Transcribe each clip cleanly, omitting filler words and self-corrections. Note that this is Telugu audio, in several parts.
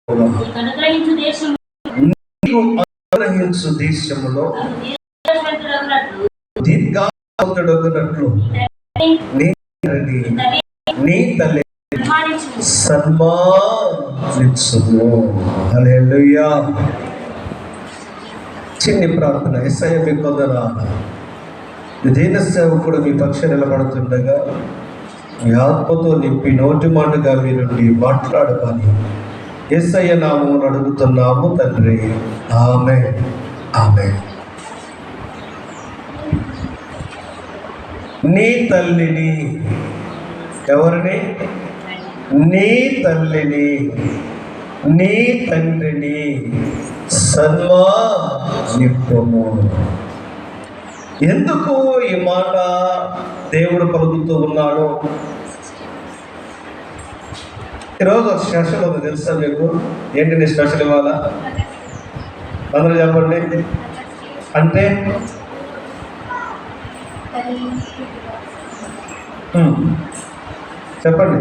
నీకు అనుగ్రహించు దేశములో దీర్ఘాయువుడగునట్లు నీ తల్లి సన్మానించును. హల్లెలూయా. చిన్ని ప్రార్థన. యేసయ్య మీ కొందరు దీన సేవకుడు మీ పక్ష నిలబడుతుండగా మీ ఆత్మతో నింపి నోటి మాటగా మీ నుండి మాట్లాడమని యేసయ్య నామమున అడుగుతున్నాము తండ్రి. ఆమేన్. ఆమేన్. నీ తల్లిని, ఎవరిని? నీ తల్లిని, నీ తండ్రిని సన్మానింపుము. ఎందుకు ఈ మాట దేవుడు పలుకుతూ ఉన్నాడు? ఈరోజు స్పెషల్ ఉంది, తెలుసా మీకు? ఏంటి నీ స్పెషల్ ఇవ్వాలా? అందరూ చెప్పండి. అంటే చెప్పండి.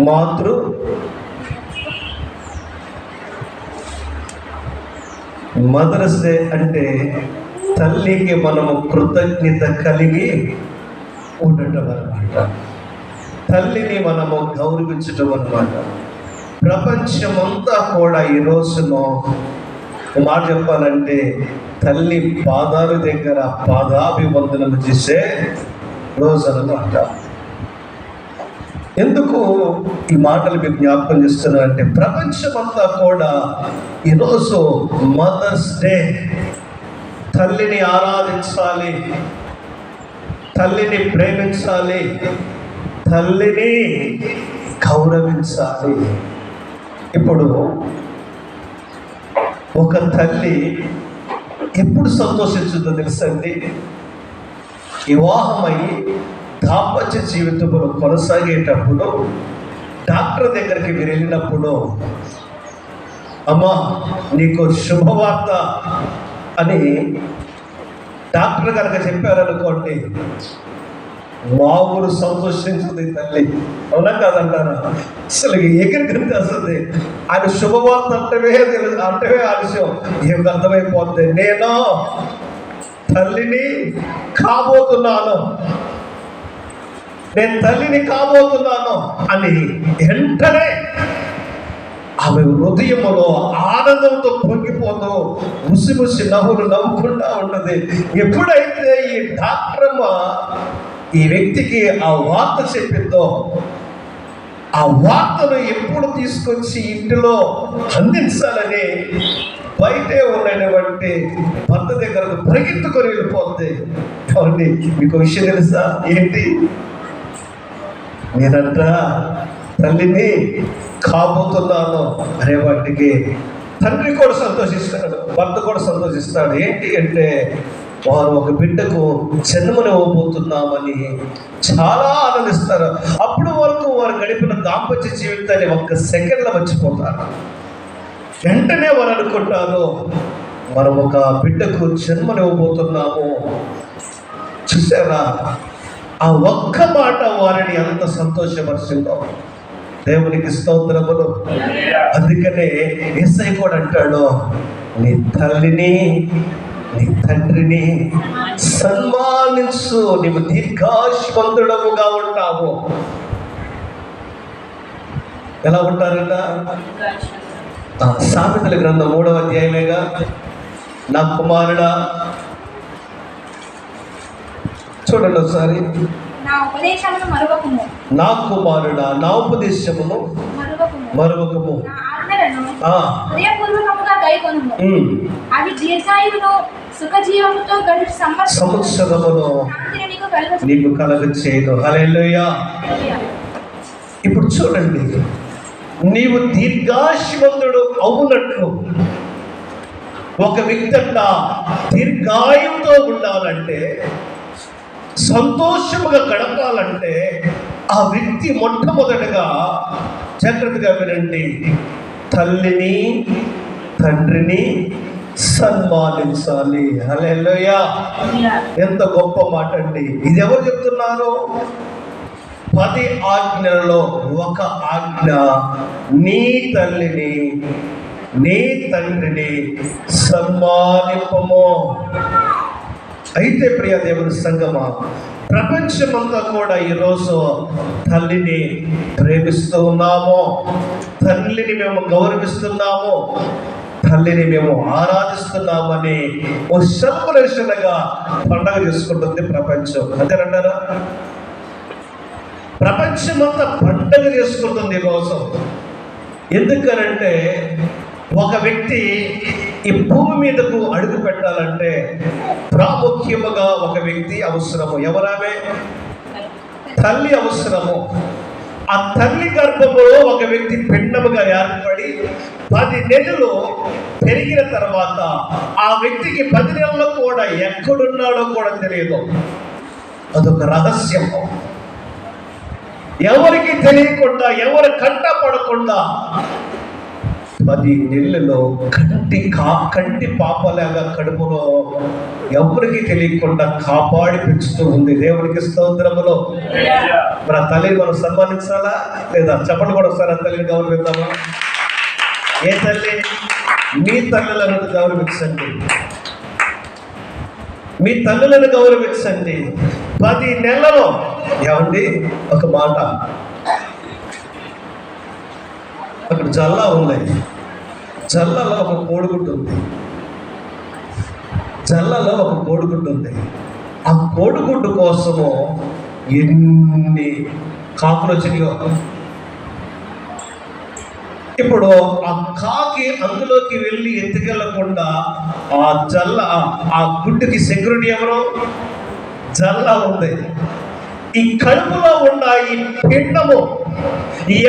మాతృ మదర్స్ డే అంటే తల్లికి మనము కృతజ్ఞత కలిగి ఉండటం అన్నమాట. తల్లిని మనము గౌరవించటం అన్నమాట. ప్రపంచమంతా కూడా ఈ రోజులో మాట చెప్పాలంటే తల్లి పాదాల దగ్గర పాదాభివందనం చేసే రోజు అన్నమాట. ఎందుకు ఈ మాటలు మీకు జ్ఞాపకం చేస్తున్నానంటే ప్రపంచమంతా కూడా ఈరోజు మదర్స్ డే. తల్లిని ఆరాధించాలి, తల్లిని ప్రేమించాలి, తల్లిని గౌరవించాలి. ఇప్పుడు ఒక తల్లి ఎప్పుడు సంతోషించుందో తెలుసండి? వివాహమై దాంపత్య జీవితంలో కొనసాగేటప్పుడు డాక్టర్ దగ్గరికి మీరు వెళ్ళినప్పుడు, అమ్మా నీకు శుభవార్త అని డాక్టర్ కనుక చెప్పారనుకోండి, మా ఊరు సంతోషించుంది తల్లి. అవునా కాదంటారా? అసలు ఎక్కడికి వస్తుంది ఆయన శుభవార్త అంటే ఆలస్యం ఏమిటి అర్థమైపోతుంది. నేను తల్లిని కాబోతున్నాను, నేను తల్లిని కాబోతున్నాను అని వెంటనే ఆమె హృదయములో ఆనందంతో పొంగిపోతూ ముసి నవ్వులు నవ్వుకుంటా ఉన్నది. ఎప్పుడైతే ఈ డాక్టరమ్మ ఈ వ్యక్తికి ఆ వార్త చెప్పిందో, ఆ వార్తను ఎప్పుడు తీసుకొచ్చి ఇంటిలో అందించాలని బయటే ఉన్నటువంటి భర్త దగ్గరకు పరిగెత్తుకొని వెళ్ళిపోతుంది. కాబట్టి మీకు విషయం తెలుసా? ఏంటి? నేనంట తల్లిని కాబోతున్నాను అనే వాటికి తండ్రి కూడా సంతోషిస్తాడు, భర్త కూడా సంతోషిస్తాడు. ఏంటి అంటే వారు ఒక బిడ్డకు జన్మనివ్వబోతున్నామని చాలా ఆనందిస్తారు. అప్పుడు వరకు వారు గడిపిన దాంపత్య జీవితాన్ని ఒక్క సెకండ్లో మర్చిపోతారు. వెంటనే వారు అనుకుంటారు మనం ఒక బిడ్డకు జన్మనివ్వబోతున్నాము. చూసారా? ఆ ఒక్క మాట వారిని ఎంత సంతోషపరిచిందో. దేవునికి స్తోత్రములు. అందుకనే యేసయ్య కూడా అంటాడు, నీ తల్లిని నీ తండ్రిని సన్మానించు, నీవు దీర్ఘాయుష్మంతుడముగా ఉంటావు. ఎలా ఉంటారట? సామెతల గ్రంథం 3వ అధ్యాయమేగా. నా కుమారుడా, చూడండి ఒకసారి. నా కుమారుడా, నా ఉపదేశమును మరువకము, సంవత్సరమును నీకు కలుగచేయును. హల్లెలూయా. ఇప్పుడు చూడండి, నీవు దీర్ఘాయుష్మంతుడు అవునట్లు ఒక వ్యక్తి అంట దీర్ఘాయువుతో ఉండాలంటే, సంతోషముగా గడపాలంటే ఆ వ్యక్తి మొట్టమొదటిగా జాగ్రత్తగా వినండి, తల్లిని తండ్రిని సన్మానించాలి. హల్లెలూయా! ఎంత గొప్ప మాట అండి. ఇది ఎవరు చెప్తున్నారు? 10 ఆజ్ఞలలో ఒక ఆజ్ఞ, నీ తల్లిని నీ తండ్రిని సన్మానింపము. అయితే ప్రియ దేవుని సంగమా, ప్రపంచమంతా కూడా ఈరోజు తల్లిని ప్రేమిస్తూ ఉన్నాము, తల్లిని మేము గౌరవిస్తున్నాము, తల్లిని మేము ఆరాధిస్తున్నామని ఓ సెలబ్రేషన్గా పండగ చేసుకుంటుంది ప్రపంచం. అంతేనంటారా? ప్రపంచమంతా పండగ చేసుకుంటుంది ఈరోజు. ఎందుకనంటే ఒక వ్యక్తి ఈ భూమి మీదకు అడుగు పెట్టాలంటే ప్రాముఖ్యముగా ఒక వ్యక్తి అవసరము. ఎవరామే? తల్లి అవసరము. ఆ తల్లి గర్భములో ఒక వ్యక్తి పిండముగా ఏర్పడి 10 నెలలు పెరిగిన తర్వాత ఆ వ్యక్తికి 10 నెలలు కూడా ఎక్కడున్నాడో కూడా తెలియదు. అదొక రహస్యము. ఎవరికి తెలియకుండా, ఎవరు కంట పడకుండా 10 నెలల్లో కంటి పాపలాగా కడుపులో ఎవరికి తెలియకుండా కాపాడి పెంచుతూ ఉంది. దేవునికి స్తోత్రములు. మన తల్లిని మనం సన్మానించాలా లేదా? చెప్పండి కూడా ఒకసారి. ఆ తల్లిని గౌరవిద్దామా? ఏ తల్లి? మీ తల్లులను గౌరవించండి, మీ తల్లులను గౌరవించండి. 10 నెలలు ఏమండి? ఒక మాట, అక్కడ జల్లా ఉన్నాయి. జల్లలో ఒక కోడిగుడ్డు ఉంది. జల్లలో ఒక కోడిగుడ్డు ఉంది. ఆ కోడిగుడ్డు కోసము ఎన్ని కాకులు వచ్చినాయో. ఇప్పుడు ఆ కాకి అందులోకి వెళ్ళి ఎత్తుకెళ్ళకుండా ఆ గుడ్డుకి సెక్యూరిటీ ఎవరు? జల్లా ఉంది. ఈ కడుపులో ఉన్న ఈ పిండము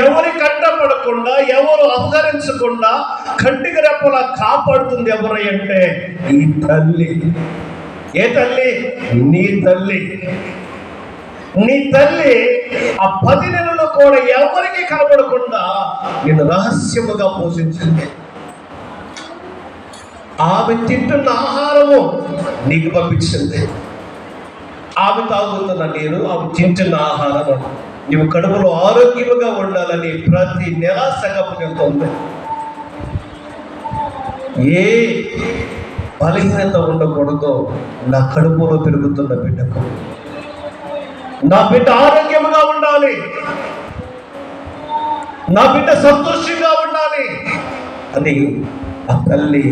ఎవరి కంట పడకుండా, ఎవరు అపహరించకుండా కంటికి రెప్పలా కాపాడుతుంది ఎవరు అంటే ఈ తల్లి. ఏ తల్లి? నీ తల్లి. నీ తల్లి ఆ 10 నెలలు కూడా ఎవరికి కనబడకుండా నేను రహస్యముగా పోషించింది. ఆమె తింటున్న ఆహారము నీకు పంపించింది. ఆమె తాగుతున్న నీరు, ఆమె తింటున్న ఆహారము నువ్వు కడుపులో ఆరోగ్యముగా ఉండాలని ప్రతి నెల సగపుతుంది. ఏ బలహీనత ఉండకూడదు నా కడుపులో పెరుగుతున్న బిడ్డకు. నా బిడ్డ ఆరోగ్యముగా ఉండాలి, నా బిడ్డ సంతోషంగా ఉండాలి అని ఆ తల్లి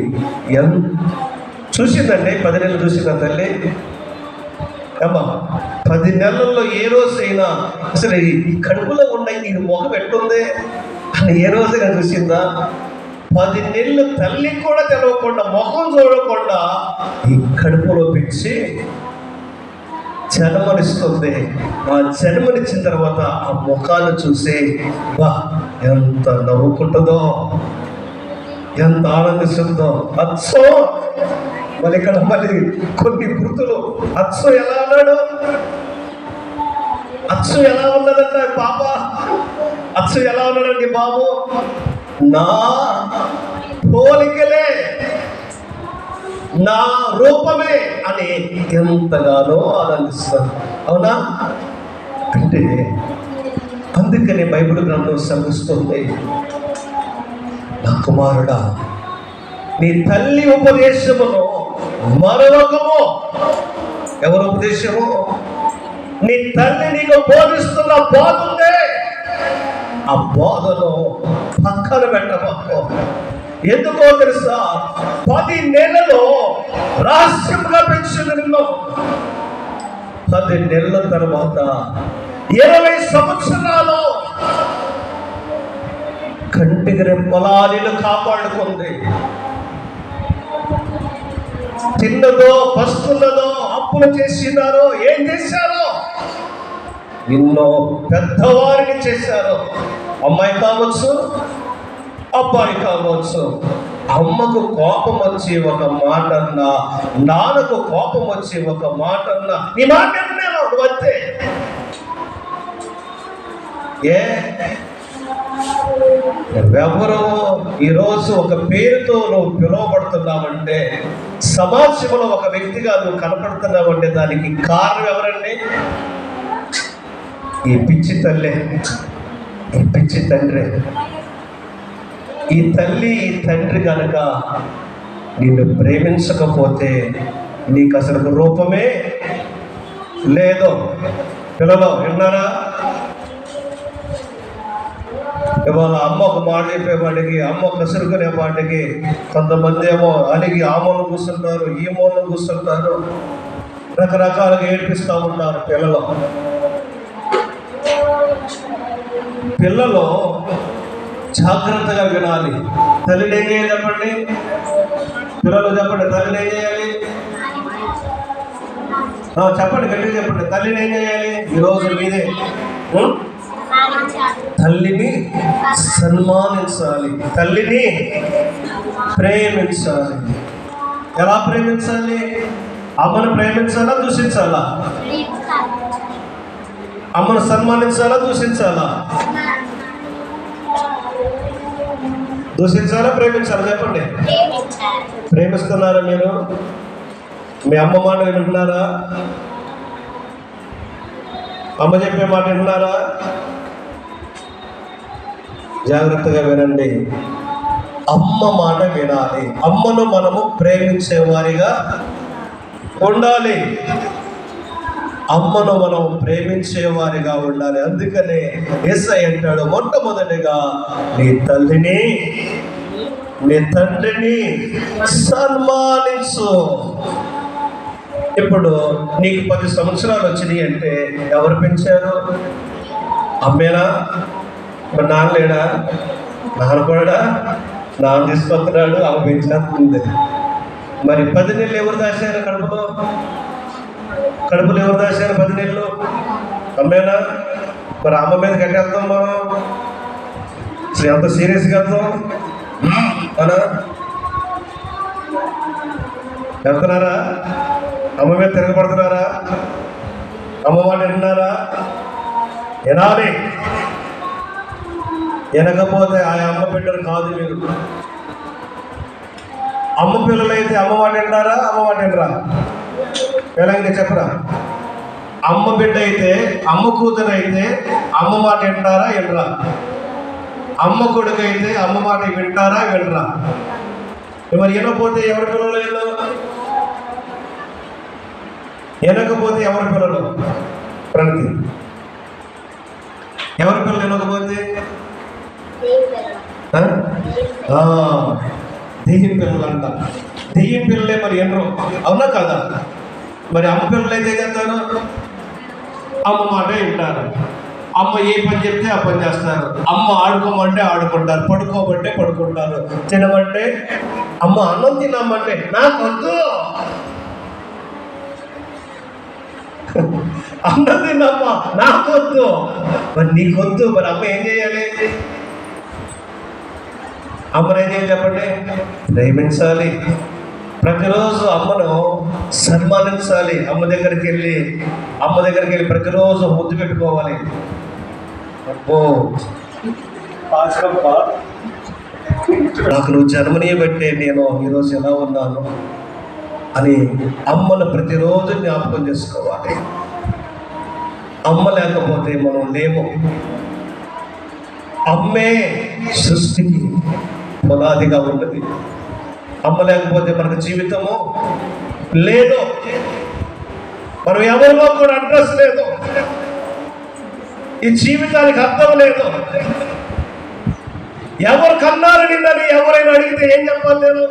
చూసిందండి. 10 నెలలు చూసింది ఆ తల్లి. అమ్మా, 10 నెలల్లో ఏ రోజైనా అసలు ఈ కడుపులో ఉన్న ఈ మొహం ఎట్టుంది అని ఏ రోజైనా చూసిందా? 10 నెలలు తల్లి కూడా తెలవకుండా, మొహం చూడకుండా ఈ కడుపులో పెంచి జన్మనిస్తుంది. ఆ జన్మనిచ్చిన తర్వాత ఆ ముఖాన్ని చూసి వా ఎంత నవ్వుకుంటుందో, ఎంత ఆనందిస్తుందో. అచ్చో మరి ఇక్కడ మళ్ళీ కొన్ని గుర్తులు. అచ్చు ఎలా అన్నాడు? అచ్చు ఎలా ఉన్నదంట పాప? అచ్చు ఎలా ఉన్నాడండి బాబు? నా పోలికలే, నా రూపమే అని ఎంతగానో ఆనందిస్తాను. అవునా? అంటే అందుకనే బైబిల్ గ్రంథం శ్రమిస్తుంది, నా కుమారుడా నీ తల్లి ఉపదేశమును మరొకము. ఎవరు ఉపదేశము? నీ తల్లి నీకు బోధిస్తున్న బోధ ఉందే, ఆ బోధను పక్కన పెట్టబాకు. ఎందుకో తెలుసా? 10 నెలలు రహస్యంగా పెంచింది నిన్ను. 10 నెలల తర్వాత 20 సంవత్సరాలు కంటికి రెప్పలా నిన్ను కాపాడుకుంది. తిన్నదో, పస్తున్నదో, అప్పులు చేసినారో, ఏం చేశారో, ఎన్నో పెద్దవారిని చేశారు. అమ్మాయి కావచ్చు, అబ్బాయి కావచ్చు. అమ్మకు కోపం వచ్చి ఒక మాట అన్నా, నాన్నకు కోపం వచ్చి ఒక మాట అన్నా, నీ మాట నేను అంతే. ఎవరు ఈరోజు ఒక పేరుతో నువ్వు పిలువబడుతున్నావంటే, సమాజంలో ఒక వ్యక్తిగా నువ్వు కనపడుతున్నావంటే దానికి కారణం ఎవరండి? ఈ పిచ్చి తల్లి, ఈ పిచ్చి తండ్రి. ఈ తల్లి ఈ తండ్రి కనుక నిన్ను ప్రేమించకపోతే నీకు అసలు రూపమే లేదు. పిల్లలు విన్నారా? ఇవాళ అమ్మ ఒక మాట చెప్పేవాడికి, అమ్మ కసురుకునే వాటికి కొంతమంది ఏమో అలిగి ఆ మూలం కూర్చుంటారు, ఈ మూలం కూర్చుంటారు, రకరకాలుగా ఏడ్పిస్తూ ఉంటారు పిల్లలు. పిల్లలు జాగ్రత్తగా వినాలి. తల్లిని ఏం చేయాలి చెప్పండి? పిల్లలు చెప్పండి, తల్లిని ఏం చేయాలి? చెప్పండి, గట్టిగా చెప్పండి. తల్లిని ఏం చేయాలి? ఈరోజు మీదే తల్లిని సన్మానించాలి, తల్లిని ప్రేమించాలి. ఎలా ప్రేమించాలి? అమ్మను ప్రేమించాలా, దూషించాలా? అమ్మను సన్మానించాలా, దూషించాలా? దూషించాలా, ప్రేమించాలా? చెప్పండి. ప్రేమిస్తున్నారా మీరు? మీ అమ్మ మాట వింటున్నారా? అమ్మ చెప్పే మాట వింటున్నారా? జాగ్రత్తగా వినండి. అమ్మ మాట వినాలి. అమ్మను మనము ప్రేమించేవారిగా ఉండాలి. అమ్మను మనం ప్రేమించేవారిగా ఉండాలి. అందుకనే యేసయ్య అంటాడు, మొట్టమొదటిగా నీ తల్లిని నీ తండ్రిని సన్మానించు. ఇప్పుడు నీకు 10 సంవత్సరాలు వచ్చినాయి అంటే ఎవరు పెంచారు? అమ్మేనా? మరి నాన్న లేడా? నాన్న కూడా నాన్న తీసుకొస్తున్నాడు, అమ్మ పెంచినట్టుంది. మరి 10 నెలలు ఎవరు దాచారు కడుపులో? కడుపులో ఎవరు దాచారు 10 నెలలు? అమ్మేనా? మరి అమ్మ మీద కట్టేద్దాం మనం, ఎంత సీరియస్గా వెళ్తాం అనా? వెళ్తున్నారా? అమ్మ మీద తిరగబడుతున్నారా? అమ్మ మాట వింటున్నారా? వినాలి. వినకపోతే ఆ అమ్మ బిడ్డలు కాదు మీరు. అమ్మ పిల్లలైతే అమ్మ మాట వింటారా? అమ్మ మాట వినరా? ఎలాగైతే చెప్పరా? అమ్మ బిడ్డ అయితే, అమ్మ కూతురు అయితే అమ్మ మాట వింటారా? వినరా? అమ్మ కొడుకు అయితే అమ్మ మాట వింటారా? వినరా? మరి వినకపోతే ఎవరి పిల్లలు? వినకపోతే ఎవరి పిల్లలు? ప్రణతి, ఎవరి పిల్లలు వినకపోతే? దెయ్యం పిల్లలు అంట. దెయ్యం పిల్లలే మరి ఎన్నో, అవునా కదా? మరి అమ్మ పిల్లలు అయితే ఏం చేస్తారు? అమ్మ మాట వింటారు. అమ్మ ఏ పని చెప్తే ఆ పని చేస్తారు. అమ్మ ఆడుకోమంటే ఆడుకుంటారు, పడుకోమంటే పడుకుంటారు, తినమంటే అమ్మ అన్నం తినమంటే నాకు వద్దు, అన్నం తిన్నమ్మా నాకు వద్దు. మరి నీకొద్దు, మరి అమ్మ ఏం చేయాలి? అమ్మను ఏం చేయాలి చెప్పండి? ప్రేమించాలి. ప్రతిరోజు అమ్మను సన్మానించాలి. అమ్మ దగ్గరికి వెళ్ళి ప్రతిరోజు ముద్దు పెట్టుకోవాలి. అబ్బో నాకు నువ్వు జన్మనీయబట్టే నేను ఈరోజు ఎలా ఉన్నాను అని అమ్మను ప్రతిరోజు జ్ఞాపకం చేసుకోవాలి. అమ్మ లేకపోతే మనం లేము. అమ్మే సృష్టికి పునాదిగా ఉన్నది. అమ్మ లేకపోతే మనకు జీవితము లేదు. మనం ఎవరిలో కూడా అడ్రస్ లేదు. ఈ జీవితానికి అర్థం లేదు. ఎవరు కన్నారు నిన్నని ఎవరైనా అడిగితే ఏం చెప్పాలి? నేను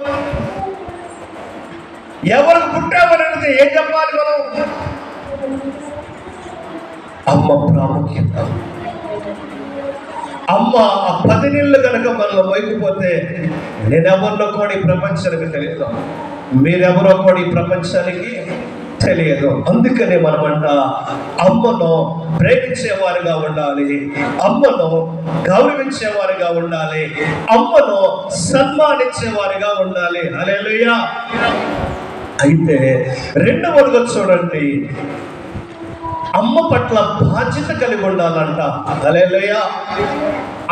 ఎవరికి పుట్టామని అడిగితే ఏం చెప్పాలి మనం? అమ్మ ప్రాముఖ్యత. అమ్మ ఆ 10 నెలలు కనుక మనలో వైపుపోతే నేనెవరిలో కూడా ఈ ప్రపంచానికి తెలియదు, మీరెవరో కూడా ఈ ప్రపంచానికి తెలియదు. అందుకనే మనమంట అమ్మను ప్రేమించేవారుగా ఉండాలి, అమ్మను గౌరవించేవారుగా ఉండాలి, అమ్మను సన్మానించేవారుగా ఉండాలి. హల్లెలూయా. అయితే రెండవదిగా చూడండి, అమ్మ అమ్మ పట్ల బాధ్యత కలిగి ఉండాలంట. హల్లెలూయా.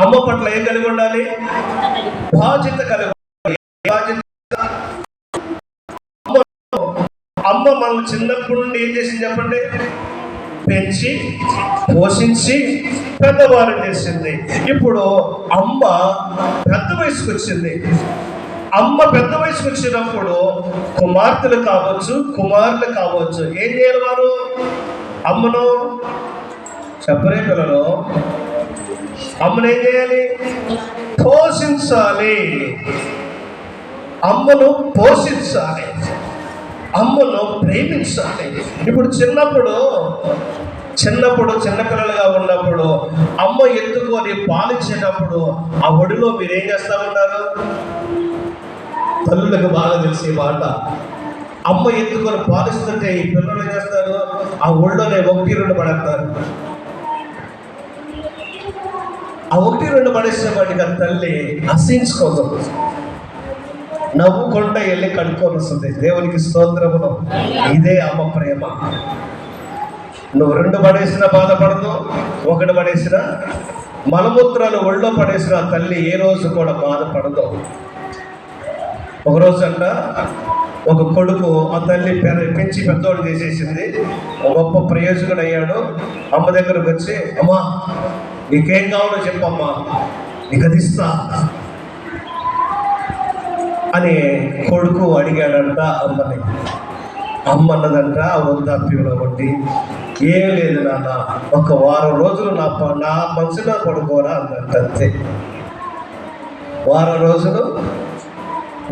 అమ్మ పట్ల ఏం కలిగి ఉండాలి? బాధ్యత కలిగి ఉండాలి. బాధ్యత. అమ్మ మనల్ని చిన్నప్పటి నుండి ఏం చేసింది చెప్పండి? పెంచి పోషించి పెద్దవారు చేసింది. ఇప్పుడు అమ్మ పెద్ద వయసుకు వచ్చింది. అమ్మ పెద్ద వయసుకు వచ్చినప్పుడు కుమార్తెలు కావచ్చు, కుమారులు కావచ్చు, ఏం చేయాలి వారు? అమ్మను చెప్పరే పిల్లలు, అమ్మను ఏం చేయాలి? పోషించాలి. అమ్మను పోషించాలి, అమ్మను ప్రేమించాలి. ఇప్పుడు చిన్నపిల్లలుగా ఉన్నప్పుడు అమ్మ ఎత్తుకొని పాలించేటప్పుడు ఆ ఒడిలో మీరేం చేస్తా ఉన్నారు? తల్లులకు బాగా తెలిసే మాట. అమ్మ ఎత్తుకొని పాలిస్తుంటే ఈ పిల్లలు ఏం చేస్తారు? ఆ ఒళ్ళోనే 1-2 పడతారు. ఆ 1-2 పడేసిన వాటికి ఆ తల్లి అసహించుకోదు, నవ్వుకుంటా వెళ్ళి కడుక్కొని వస్తుంది. దేవునికి స్తోత్రములు. ఇదే అమ్మ ప్రేమ. నువ్వు 2 పడేసినా బాధపడదు, 1 పడేసినా, మలమూత్రాలు ఒళ్ళో పడేసిన తల్లి ఏ రోజు కూడా బాధపడదు. ఒకరోజు అంట ఒక కొడుకు ఆ తల్లి పెంచి పెద్దోడు చేసేసింది, గొప్ప ప్రయోజకుడు అయ్యాడు. అమ్మ దగ్గరకు వచ్చి, అమ్మా నీకేం కావాలో చెప్పమ్మా, నీకు అది ఇస్తా అని కొడుకు అడిగాడంట అమ్మని. అమ్మ అన్నదంట వృద్ధాప్యంలో బట్టి, ఏం లేదు నాన్న, ఒక వారం రోజులు నా మనసులో పడుకోరా అన్నట్టు. అంతే, వారం రోజులు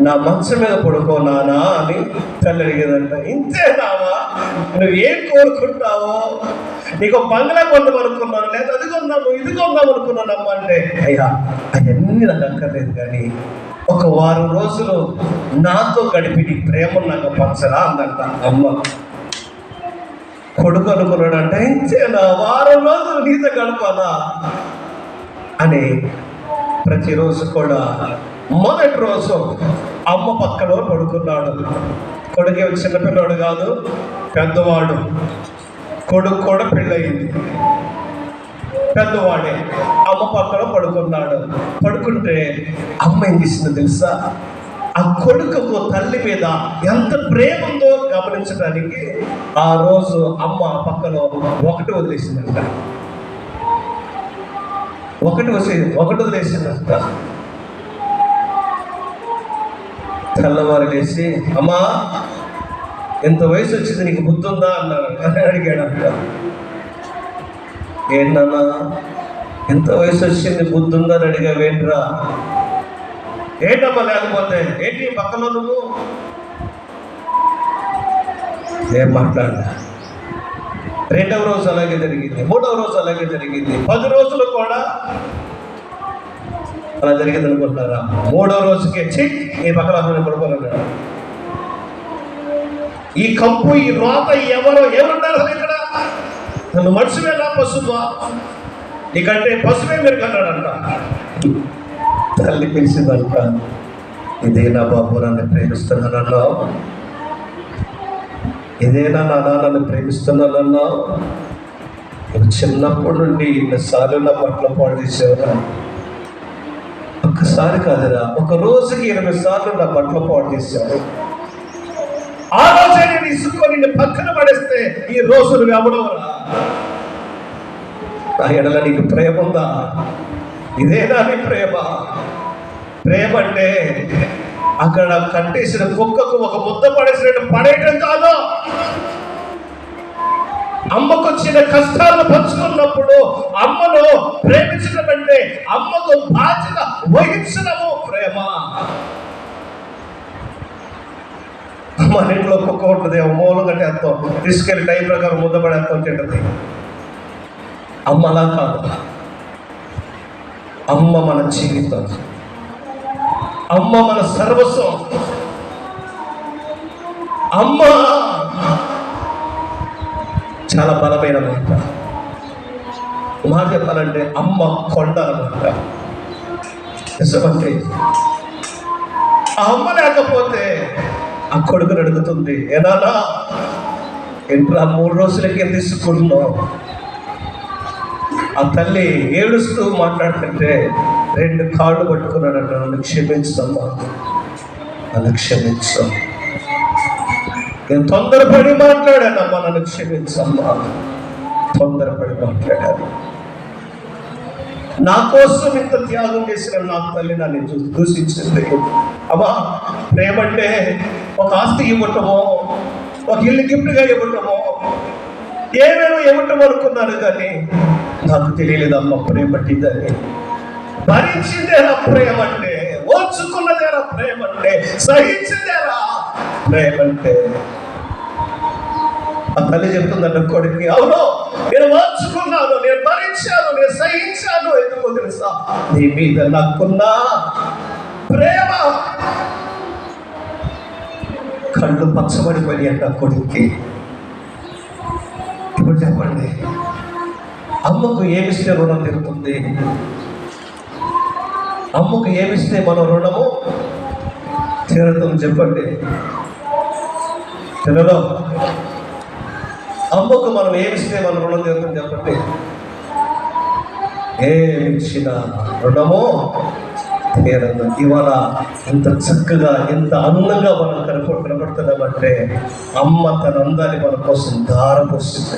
నా మనసు మీద పడుకో నానా అని తల్లి అడిగేదంట. ఇంతేనావా? నువ్వేం కోరుకుంటావో? నీకు బంగ్లా కొందాం అనుకున్నాను, లేదా అది కొందాము ఇది కొందాం అనుకున్నాను అమ్మ అంటే, అయ్యా అవన్నీ నాకు అక్కర్లేదు, కానీ ఒక వారం రోజులు నాతో గడిపి నీ ప్రేమ నాకు పంచరా అందంట అమ్మ. కొడుకు అనుకున్నాడంటే, ఇంతేనా, వారం రోజులు నీతో గడపాలా అని ప్రతిరోజు కూడా మొదటి రోజు అమ్మ పక్కన పడుకున్నాడు. కొడుకు చిన్నపిల్లాడు కాదు, పెద్దవాడు. కొడుకు కూడా పెళ్ళయింది, పెద్దవాడే. అమ్మ పక్కన పడుకున్నాడు. పడుకుంటే అమ్మ ఏం చేసిందో తెలుసా? ఆ కొడుకుకు తల్లి మీద ఎంత ప్రేమ ఉందో గమనించడానికి ఆ రోజు అమ్మ పక్కలో 1 వదిలేసిందంట. 1 వదిలేసిందంట. తెల్లవారు లేచి, అమ్మా ఎంత వయసు వచ్చింది, నీకు బుద్ధి ఉందా అన్నాడు. అడిగాడంట. ఏంటన్నా ఎంత వయసు వచ్చింది, బుద్ధి ఉందా అని అడిగావేంట్రా? ఏంటమ్మా లేకపోతే ఏంటి పక్కన నువ్వు? ఏం మాట్లాడలే. 2వ రోజు అలాగే జరిగింది, 3వ రోజు అలాగే జరిగింది, 10 రోజులు కూడా అలా జరిగింది అనుకుంటున్నారా? 3వ రోజుకి వచ్చి ఈ పక్కన పడుకోలేడు. ఈ కంపు, ఈ రోత ఎవరున్నారు ఇక్కడ? నన్ను మనుషువేనా పశువా? నీకంటే పశువే మీరు కన్నాడంట. తల్లి పిలిచిందంట, ఇదేనా బాబు నన్ను ప్రేమిస్తున్నానన్నావు? ఇదేనా నాన్న నన్ను ప్రేమిస్తున్నానన్నావు? నువ్వు చిన్నప్పటి నుండి ఇన్నిసార్లు నా పట్ల పాడు చేసేవరా? ఒక్కసారి కాదురా, ఒక రోజుకి 20 సార్లు నా బట్టలు పాడు చేశారు. ఆ రోజే నేను ఇసుకొని నిన్ను పక్కన పడేస్తే ఈ రోజు నువ్వు ఎవడవరా? నా ఎడల నీకు ప్రేమ ఉందా? ఇదేనా నీ ప్రేమ? ప్రేమ అంటే అక్కడ కట్టేసిన కుక్కకు ఒక ముద్ద పడేసినట్టు పడేయటం కాదు. అమ్మకు వచ్చిన కష్టాలను పంచుకున్నప్పుడు అమ్మను ప్రేమించడం అంటే అమ్మకు బాధ్యత వహించడము ప్రేమ. మన ఇంట్లో కుక్క ఉంటుంది, మూలం కట్టేస్తాం, తీసుకెళ్ళి టైం ప్రకారం ముద్ద పడేస్తాం, తింటుంది. అమ్మ అలా కాదు. అమ్మ మన జీవితం, అమ్మ మన సర్వస్వం. అమ్మ చాలా బలమైన మాట చెప్పాలంటే అమ్మ కొండ అన్నమాట. నిజమంటే ఆ అమ్మ లేకపోతే ఆ కొడుకుని అడుగుతుంది, ఏనానా ఇంట్లో 3 రోజులకే తీసుకున్నాం. ఆ తల్లి ఏడుస్తూ మాట్లాడుతుంటే 2 కాళ్ళు పట్టుకున్నాడట. నన్ను క్షమించమ్మా, నన్ను క్షమించు, నేను తొందరపడి మాట్లాడానమ్మా, నన్ను క్షమించమ్మా, తొందరపడి మాట్లాడాను. నా కోసం ఇంత త్యాగం చేసిన నా తల్లి నన్ను దూషించింది. అమ్మా, ప్రేమంటే ఒక ఆస్తి ఇవ్వటమో, ఒక ఇల్లు గిఫ్ట్గా ఇవ్వటమో, ఏమేమో ఇవ్వటం అనుకున్నాను, కానీ నాకు తెలియలేదమ్మ ప్రేమటిదని. భరించిందేరా ప్రేమంటే, ఓర్చుకున్నదేరా ప్రేమంటే, సహించిందేరా ప్రేమంటే. ఆ తల్లి చెప్తుందన్న కొడుకు, అవును నేను ఓర్చుకున్నాను, నేను భరించాను, నేను సహించాను. ఎందుకో తెలుసా? నీ మీద నాకున్న ప్రేమ. కళ్ళు పచ్చబడిపోయి అంట కొడుక్కి. ఇప్పుడు చెప్పండి, అమ్మకు ఏమిస్తే రుణం తీరుతుంది? అమ్మకు ఏమిస్తే మన రుణము తీరుతుంది? చెప్పండి పిల్లలు, అమ్మకు మనం ఏమిస్తే మన రుణం తీరుతుంది? చెప్పండి. ఏమిచ్చిన రుణము తీరదు. ఇవాళ ఇంత చక్కగా, ఎంత అందంగా మనం కనపడుతున్నామంటే అమ్మ తన అందాన్ని మన కోసం ధారపోస్తుంది.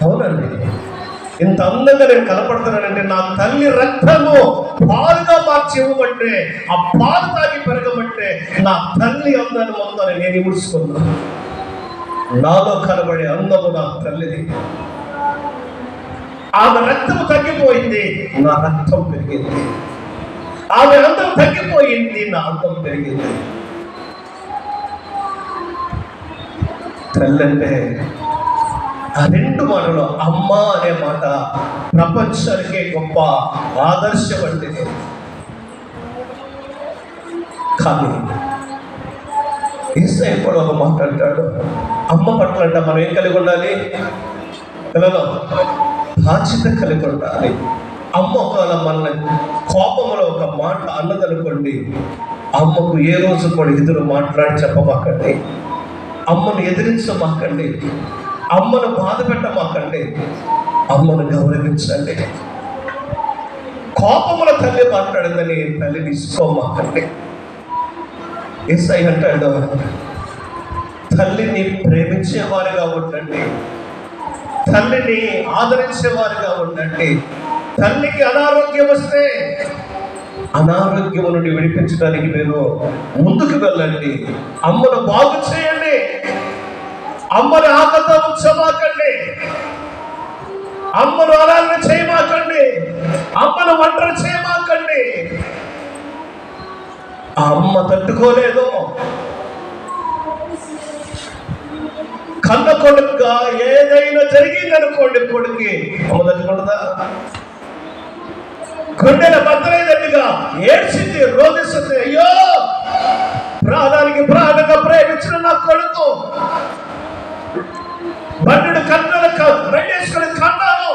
అవునండి, ఇంత అందంగా నేను కనపడుతున్నానంటే నా తల్లి రక్తము పాలుగా మార్చి ఇవ్వమంటే, ఆ పాలు తాగి పెరగమంటే నా తల్లి అందాన్ని మొత్తం నేను ఇముడుచుకున్నాను. నాలో కనబడే అందము నా తల్లిది. ఆమె రక్తము తగ్గిపోయింది, నా రక్తం పెరిగింది. ఆమె అందం తగ్గిపోయింది, నా అందం పెరిగింది. తల్లి అంటే ఆ 2 మాటలు, అమ్మ అనే మాట ప్రపంచానికే గొప్ప ఆదర్శం అంటే. కానీ యేసయ్య కూడా ఒక మాట అంటాడు, అమ్మ పట్ల అంట మనం ఏం కలిగి ఉండాలి? పిల్లలు, బాధ్యత కలిగి ఉండాలి. అమ్మ ఒకవేళ మన కోపంలో ఒక మాట అన్నదనుకోండి, అమ్మకు ఏ రోజు కూడా ఎదురు మాట్లాడి చెప్పమాకండి, అమ్మను ఎదిరించమాకండి, అమ్మను బాధ పెట్టమాకండి, అమ్మను గౌరవించండి. కోపముల తల్లి మాట్లాడిందని తల్లిని ఇసుకోమాకండి. యేసయ్య అంటాడు, తల్లిని ప్రేమించేవారుగా ఉండండి, తల్లిని ఆదరించేవారుగా ఉండండి. తల్లికి అనారోగ్యం వస్తే అనారోగ్యం నుండి విడిపించడానికి మీరు ముందుకు వెళ్ళండి. అమ్మను బాగు చేయండి, అమ్మని ఆకలితో ఉంచమాకండి, అమ్మను అలాగే చేయమాకండి, అమ్మను ఒంటరి చేయమాకండి. ఆ అమ్మ తట్టుకోలేదు, కన్న కొడుకుగా ఏదైనా జరిగిందనుకోండి, కొడుకు అమ్మ తట్టుకుంటుందా? గుండెల బద్దలైనట్టుగా ఏడ్చింది, రోధిస్తుంది. అయ్యో, ప్రాణానికి ప్రాణంగా ప్రేమించిన నా కొడుకు బండి కన్నులకు బండేసుకుని కన్నాను,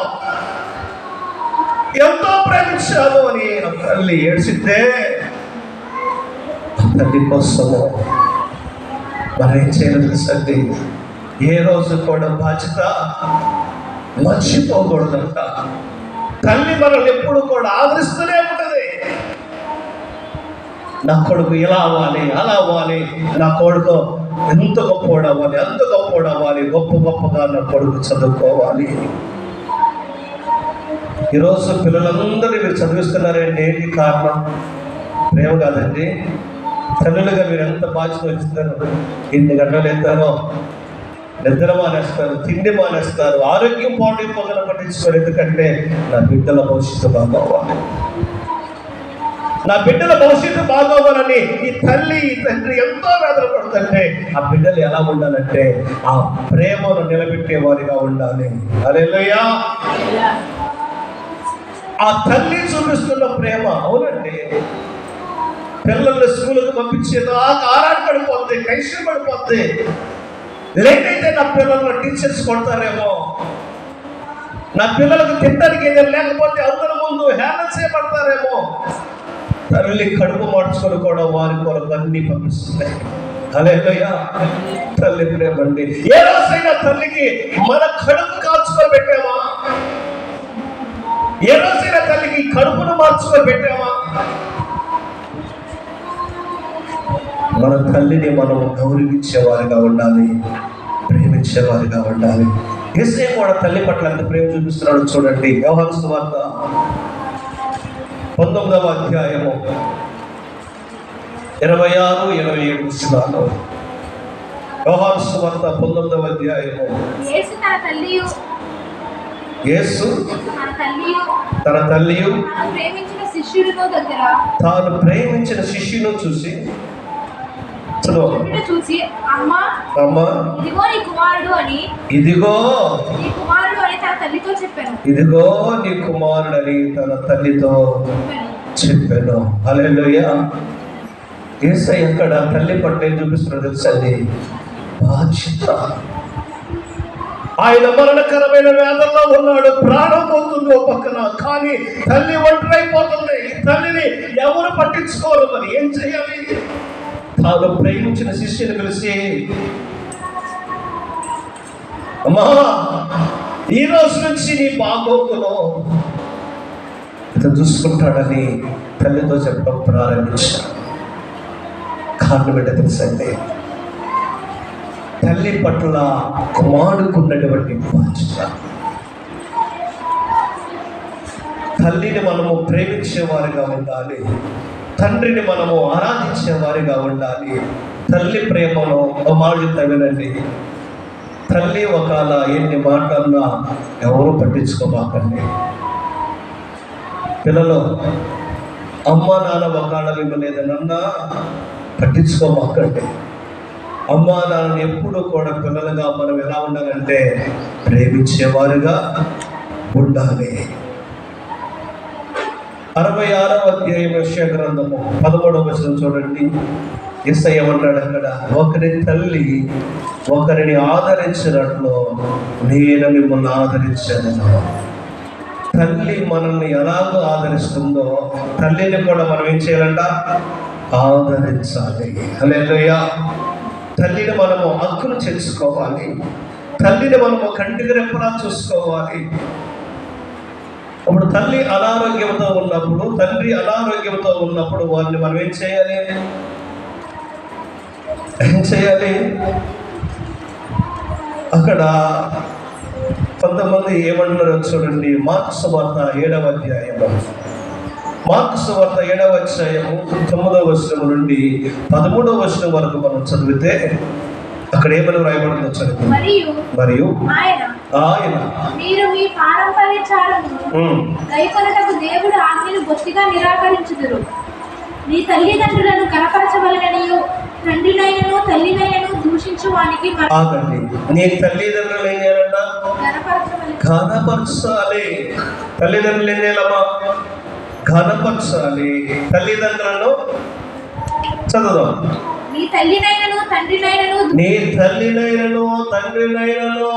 ఎంతో ప్రేమించాను అని తల్లి ఏడ్చితే, తల్లి కోసము మనం ఏం చేయాలి తెలుసండి? ఏ రోజు కూడా బాధ్యత మర్చిపోకూడదంట. తల్లి మనల్ని ఎప్పుడు కూడా ఆదరిస్తూనే ఉంటుంది. నా కొడుకు ఇలా అవ్వాలి, అలా అవ్వాలి, నా కొడుకు ఎంత గొప్పవాడు అవ్వాలి, అంత గొప్పవాడు అవ్వాలి, గొప్పగా నా కొడుకు చదువుకోవాలి. ఈరోజు పిల్లలందరినీ మీరు చదివిస్తున్నారండి, ఏంటి కారణం? ప్రేమ కాదండి. తల్లులుగా మీరు ఎంత బాధ్యత వహిస్తారు? 8 గంటలు ఎత్తారో నిద్ర మానేస్తారు, తిండి మానేస్తారు, ఆరోగ్యం పొగల పట్టించుకోరు. ఎందుకంటే నా బిడ్డల భవిష్యత్తు బాగోవాలి, నా బిడ్డల భవిష్యత్తు బాగోవాలని ఈ తల్లి ఈ తండ్రి ఎంతో వేదన పడుతుంటే, ఆ బిడ్డలు ఎలా ఉండాలంటే ఆ ప్రేమను నిలబెట్టే వారిగా ఉండాలి. హల్లెలూయా. ఆ తల్లి చూపిస్తున్న ప్రేమ. అవునండి, పిల్లల్ని స్కూల్కి పంపించేదో ఆరాట పడిపోద్ది, టెన్షన్ పడిపోద్ది. లేట్ అయితే నా పిల్లలను టీచర్స్ కొడతారేమో, నా పిల్లలకు తినడానికి ఏదైనా లేకపోతే అందరి ముందు హేళన చేయబడతారేమో. తల్లి కడుపు మార్చుకొని కూడా వారి కొరకు అన్నీ పంపిస్తున్నాయి. హల్లెలూయా. తల్లి ప్రేమ అండి. ఏ రోజైనా తల్లికి మన కడుపు కాల్చుకొని పెట్టామా? ఏ రోజైనా తల్లికి కడుపును మార్చుకొని పెట్టామా? మన తల్లిని మనం గౌరవించేవారుగా ఉండాలి, ప్రేమించేవారుగా ఉండాలి. యేసయ్య కూడా తల్లి పట్ల ఎంత ప్రేమ చూపిస్తున్నాడు చూడండి. యోహాను సువార్త 19వ అధ్యాయము 26-27 వచనాలు. యోహాను సువార్త 19వ అధ్యాయము. యేసు తన తల్లియు తాను ప్రేమించిన శిష్యును చూసి అమ్మా ఇదిగో నీ కుమారుడు అని తన తల్లితో చెప్పాను. హల్లెలూయా. యేసయ్య ఎక్కడ తల్లి పట్ల ఏం చూపిస్తున్నాడు తెలుసండి? బాధ్యత. ఆయన మరణకరమైన వేదనలో ఉన్నాడు, ప్రాణం పోతుంది ఓ పక్కన, కానీ తల్లి ఒంటరైపోతుంది. ఈ తల్లిని ఎవరు పట్టించుకోరు. మరి ఏం చేయాలి? తాను ప్రేమించిన శిష్యుని పిలిచి, అమ్మా ఈ రోజు నుంచి నీ బాగోగులో ఇతను చూసుకుంటాడని తల్లితో చెప్పడం ప్రారంభించాడు. కారణం ఏంటో తెలుసండి? తల్లి పట్ల కుమారుడుకున్నటువంటి బాధ్యత. తల్లిని మనము ప్రేమించేవారుగా ఉండాలి, తండ్రిని మనము ఆరాధించేవారిగా ఉండాలి. తల్లి ప్రేమను అమాయకుత వినండి. తల్లి ఒకవేళ ఎన్ని మాటలన్నా ఎవరు పట్టించుకోమాకండి. పిల్లలు, అమ్మ నాన్న ఒకవేళ మిమ్మల్ని ఏదైనా పట్టించుకోమాకండి. అమ్మ నాన్నని ఎప్పుడు కూడా పిల్లలుగా మనం ఎలా ఉండాలంటే ప్రేమించేవారుగా ఉండాలి. 66వ అధ్యాయం యెషయా గ్రంథము 13వ వచనం చూడండి. యేసయ్య ఏమన్నాడు అక్కడ? ఒకరి తల్లి ఒకరిని ఆదరించినట్లు నేను మిమ్మల్ని ఆదరించాను. తల్లి మనల్ని ఎలాగో ఆదరిస్తుందో తల్లిని కూడా మనం ఏం చేయాలంట? ఆదరించాలి. హల్లెలూయా. తల్లిని మనము హక్కును చేర్చుకోవాలి. తల్లిని మనము కంటికి రెప్పలా చూసుకోవాలి. అప్పుడు తల్లి అనారోగ్యంతో ఉన్నప్పుడు, తండ్రి అనారోగ్యంతో ఉన్నప్పుడు వారిని మనం ఏం చేయాలి? అక్కడ కొంతమంది ఏమన్నారో చూడండి. మార్కు సువార్త 7వ అధ్యాయము. మార్కు సువార్త 7వ అధ్యాయము 9వ వచనం నుండి 13వ వచనం వరకు మనం చదివితే అక్కడ ఏమని వ్రాయబడిందో చదువు. మరియు ఆయన మీరు మీ పారంపర్యచారమును కైకొనుటకు దేవుడు ఆజ్ఞను బొత్తిగా నిరాకరించుదురు. నీ తల్లిదండ్రులను కనపరచవలెననియు తండ్రినైనను తల్లినైనను దూషించు వానికి. ఆగండి. నీ తల్లిదండ్రులు ఏం చేయాలంట? ఘనపరచాలి. తల్లిదండ్రులు ఏం చేయాలమ్మా? ఘనపరచాలి. తల్లిదండ్రులను చదువుదాం. నీ తల్లినైనను తండ్రినైనను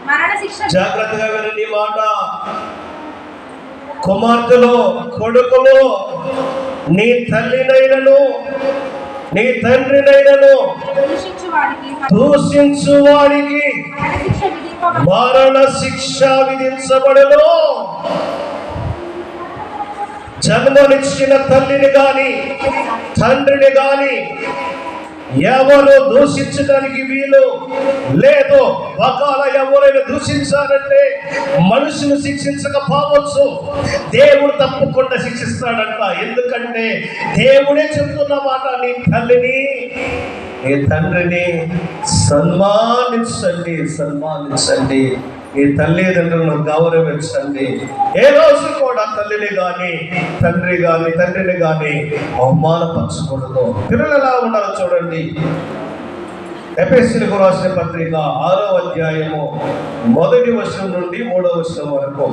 మరణ శిక్ష. జాగ్రత్తగా వినండి మాట. కుమార్తెలు, కొడుకులు, నీ తల్లినైనను నీ తండ్రినైనను దూషించు వాడికి మరణ శిక్ష విధించబడును. జన్మనిచ్చిన తల్లిని గాని తండ్రిని గాని ఎవరు దూషించడానికి వీలు లేదు. ఒకవేళ ఎవరైనా దూషించారంటే మనుషులు శిక్షించకపోవచ్చు, దేవుడు తప్పకుండా శిక్షిస్తాడంట. ఎందుకంటే దేవుడే చెప్తున్న మాట, నీ తల్లిని నీ తండ్రిని సన్మానించండి. ఈ తల్లిదండ్రులను గౌరవించండి. ఏ రోజు కూడా తల్లిని కానీ తండ్రిని కానీ అవమానపరచకూడదు. పిల్లలు ఎలా ఉండాలో చూడండి. ఎఫెసీయులకు రాసిన పత్రిక 6వ అధ్యాయము 1వ వచనం నుండి 3వ వచనం వరకు.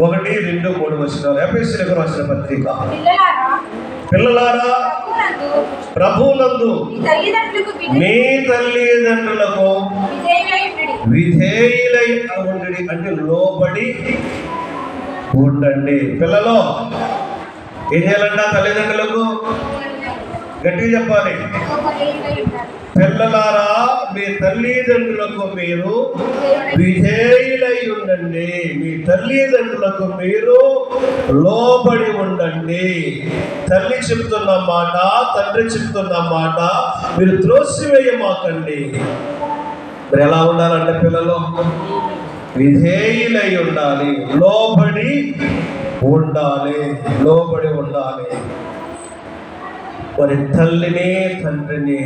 1, 2, 3 వచనాలు. ఎఫెసీయులకు రాసిన పత్రిక. పిల్లలారా ప్రభువునందు మీ తల్లిదండ్రులకు విధేయులై ఉండండి. అంటే లోబడి ఉండండి. పిల్లలు ఏం చేయాలంట? తల్లిదండ్రులకు గట్టిగా చెప్పాలి. పిల్లలారా, మీ తల్లిదండ్రులకు మీరు విధేయులై ఉండండి. మీ తల్లిదండ్రులకు మీరు లోబడి ఉండండి. తల్లి చెప్తున్న మాట, తండ్రి చెప్తున్న మాట మీరు త్రోసివేయమాకండి. మీరు ఎలా ఉండాలంటే పిల్లలు విధేయులై ఉండాలి, లోబడి ఉండాలి, లోబడి ఉండాలి. మరి తల్లిని తండ్రిని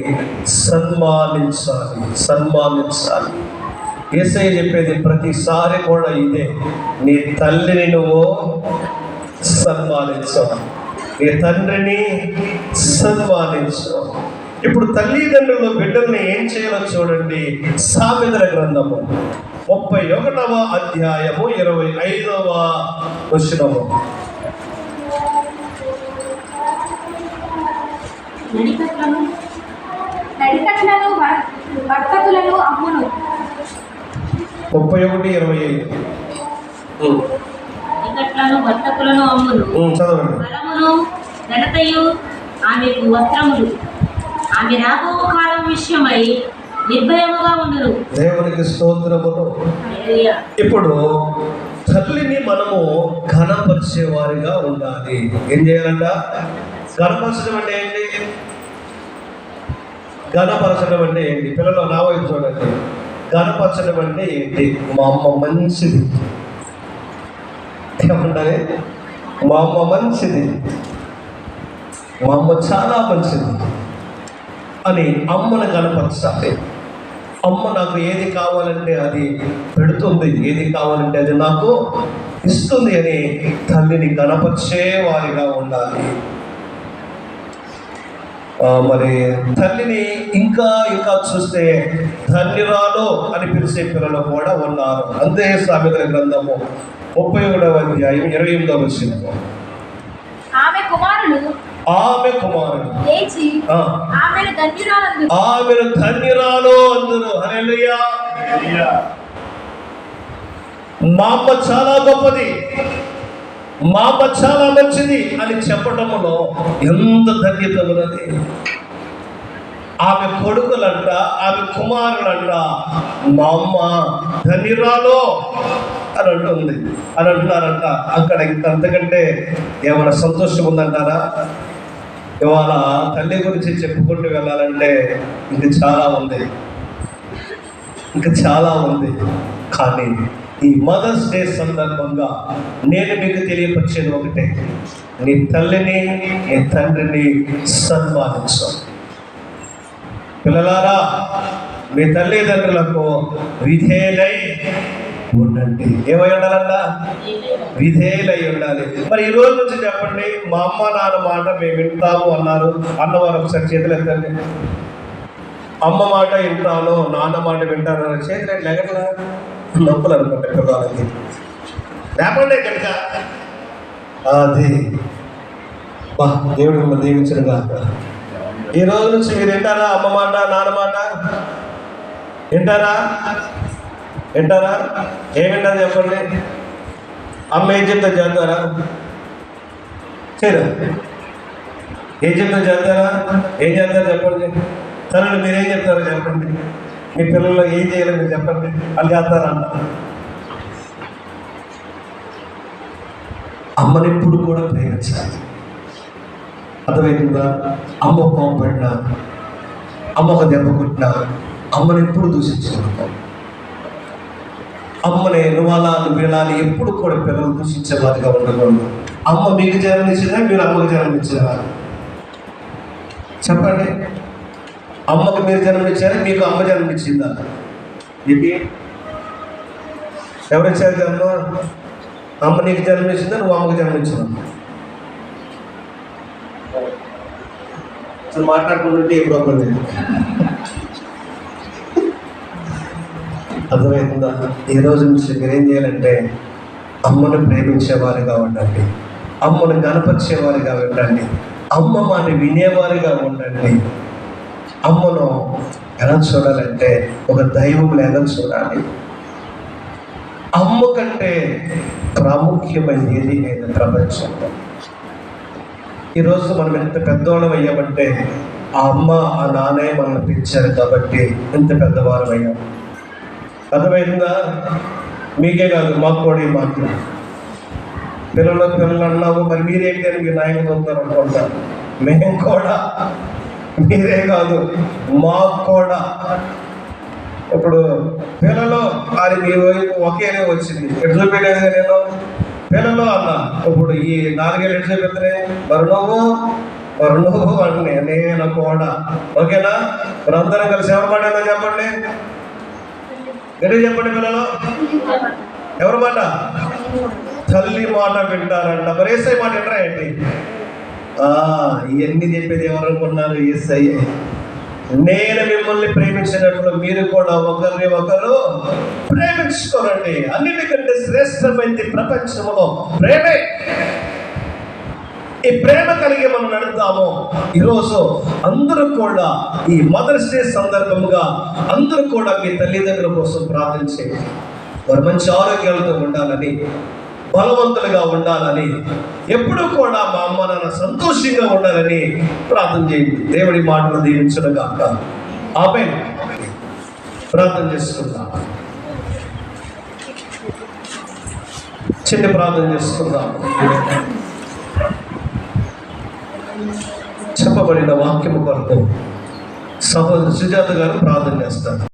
సన్మానించాలి, సన్మానించాలి. యేసయ్య చెప్పేది ప్రతిసారి కూడా ఇదే, నీ తల్లిని నువ్వు సన్మానించాలి, నీ తండ్రిని సన్మానించు. ఇప్పుడు తల్లిదండ్రులు బిడ్డల్ని ఏం చేయాలో చూడండి. సామెతల గ్రంథము 31వ అధ్యాయము 25వ వచనము. నడికట్లను వర్తకులను అమ్మును. 31:25. నడికట్లను వర్తకులను అమ్మును. చదవండి. బలమును ఘనతయు ఆమెకు వస్త్రములు. ఆమె రాబో కాలం విషయమై నిర్భయముగా ఉండును. దేవునికి స్తోత్రములు. హల్లెలూయా. ఇప్పుడు తల్లిని మనము ఘనపరిచే వారిగా ఉండాలి. ఏం చేయాలంట? ఘనపరచడం అంటే ఏంటి? ఘనపరచడం అంటే ఏంటి? పిల్లలు నా వైపు చూడండి. ఘనపరచడం అంటే ఏంటి? మా అమ్మ మంచిది ఏమంటారే? మా అమ్మ మంచిది, మా అమ్మ చాలా మంచిది అని అమ్మను ఘనపరచాలి. అమ్మ నాకు ఏది కావాలంటే అది పెడుతుంది, ఏది కావాలంటే అది నాకు ఇస్తుంది అని తల్లిని ఘనపరిచే వారిగా ఉండాలి. మరి తల్లిని ఇంకా ఇంకా చూస్తే ధన్యురాలు అని పిలిచే పిల్లలు కూడా ఉన్నారు. అంతే సామెతల గ్రంథము 31వ అధ్యాయం 28వ వచనము. ఆమె కుమారుడు లేచి ఆమెను ధన్యురాలు అందురు. హల్లెలూయా. మా అమ్మ చాలా గొప్పది, మా అమ్మ చాలా మంచిది అని చెప్పటంలో ఎంత ధన్యత ఉన్నది. ఆమె కొడుకులంట, ఆమె కుమారులంట మా అమ్మ ధన్యురాలు అని అంటుంది అని అంటున్నారంట. అక్కడ ఇంకంతకంటే ఏమైనా సంతోషం ఉందంటారా? ఇవాళ తల్లి గురించి చెప్పుకుంటూ వెళ్ళాలంటే ఇంక చాలా ఉంది, ఇంకా చాలా ఉంది. కానీ ఈ మదర్స్ డే సందర్భంగా నేను మీకు తెలియపరిచేది ఒకటే, నీ తల్లిని నీ తండ్రిని సన్మానించు. పిల్లలారా, మీ తల్లిదండ్రులకు విధేయులై ఉండండి. ఏమై ఉండాలంట? విధేయులై ఉండాలి. మరి ఈ రోజు నుంచి చెప్పండి, మా అమ్మ నాన్న మాట మేము వింటాము అన్నారు అన్నవారు ఒకసారి చేతులు ఎత్తండి. అమ్మ మాట వింటాను, నాన్న మాట వింటాను అని చేతులు ఎగట్లా నొప్పులు అనుకుంటే పిల్లలకి లేపండి కనుక అది దేవుడు మిమ్మల్ని దీవించను కాక. ఈ రోజు నుంచి మీరు వింటారా? అమ్మ మాట నాన్న మాట వింటారా? వింటారా? ఏం వింటారు చెప్పండి. అమ్మ ఏం చెప్తా చేస్తారా? చేయరా? ఏం చెప్తా చేస్తారా? ఏం చేస్తారు చెప్పండి. తల్లులు మీరేం చెప్తారో చెప్పండి. మీ పిల్లల్లో ఏం చేయాలో మీరు చెప్పండి. వాళ్ళు చేస్తారంట. అమ్మని ఎప్పుడు కూడా ప్రేమించాలి. అర్థమైందా? అమ్మ కోపడినా, అమ్మ ఒక దెబ్బ కొట్టినా అమ్మని ఎప్పుడు దూషించుకుంటాం. అమ్మని నువ్వు ఇలా ఎప్పుడు కూడా పిల్లలు దూషించే వారిగా ఉండకూడదు. అమ్మ మీకు జన్మనిచ్చిందా? మీరు అమ్మకి జన్మనిచ్చారా? చెప్పండి. అమ్మకు మీరు జన్మనిచ్చారా? మీకు అమ్మ జన్మనిచ్చిందా? ఇది ఎవరిచ్చారు జన్మ? అమ్మ నీకు జన్మనిచ్చిందా? నువ్వు అమ్మకు జన్మనిచ్చావు? అసలు మాట్లాడుకుంటుంటే ఏ ప్రాబ్లం లేదు. అర్థమవుతుందా? ఈ రోజు నుంచి మీరేం చేయాలంటే అమ్మను ప్రేమించేవారిగా ఉండండి, అమ్మను గణపరిచేవారిగా ఉండండి, అమ్మ మాట వినేవారిగా ఉండండి. అమ్మను ఎలా చూడాలంటే ఒక దైవం ఎలా చూడాలి. అమ్మ కంటే ప్రాముఖ్యమైనది ఏది లేదు ప్రపంచంలో. ఈరోజు మనం ఎంత పెద్దవాళ్ళం అయ్యామంటే ఆ అమ్మ ఆ నాన్నే మనల్ని పెంచారు కాబట్టి ఇంత పెద్దవారం అయ్యాం. అర్థమైందా? మీకే కాదు, మాకు కూడా ఈ మాటలు. పిల్లలు అన్నావు, మరి మీరేంటి అని మీరు నాయకులు అవుతారు అనుకుంటారు. మేము కూడా, మీరే కాదు మాకు కూడా. ఇప్పుడు పిల్లలు అది మీ వైపు ఒకేనే వచ్చింది. ఎట్లా చూపెట్టేది నేను పిల్లలు అన్నా. ఇప్పుడు ఈ 4 ఏళ్ళు ఎట్లా చూపెడితే మరి నువ్వు అంటే నేను కూడా. ఓకేనా? మరి అందరం కలిసి ఎవరు మాట ఏదో చెప్పండి, గట్టి చెప్పండి. పిల్లలు ఎవరి మాట? తల్లి మాట వింటారంట. మరి యేసయ్య మాట వింటారా ఏంటి? ఇవన్నీ చెప్పేది ఎవరు అనుకున్నారు? యేసయ్య. నేను మిమ్మల్ని ప్రేమించినట్లు మీరు కూడా ఒకరిని ఒకరు ప్రేమించుకోరండి. అన్నిటికంటే శ్రేష్టమైనది ప్రపంచంలో ప్రేమే. ఈ ప్రేమ కలిగి మనం నడుపుతాము. ఈరోజు అందరూ కూడా ఈ మదర్స్ డే సందర్భంగా అందరూ కూడా మీ తల్లిదండ్రుల కోసం ప్రార్థించండి. వారు మంచి ఆరోగ్యాలతో ఉండాలని, బలవంతులుగా ఉండాలని, ఎప్పుడూ కూడా మా అమ్మ నాన్న సంతోషంగా ఉండాలని ప్రార్థన చేయండి. దేవుడి మాటలు దీవించునుగాక. ఆమేన్. ప్రార్థన చేసుకుందాం. చిన్న ప్రార్థన చేసుకుందాం. చెప్పబడిన వాక్యము కొరకు సహోదరు సుజాత గారు ప్రార్థన చేస్తారు.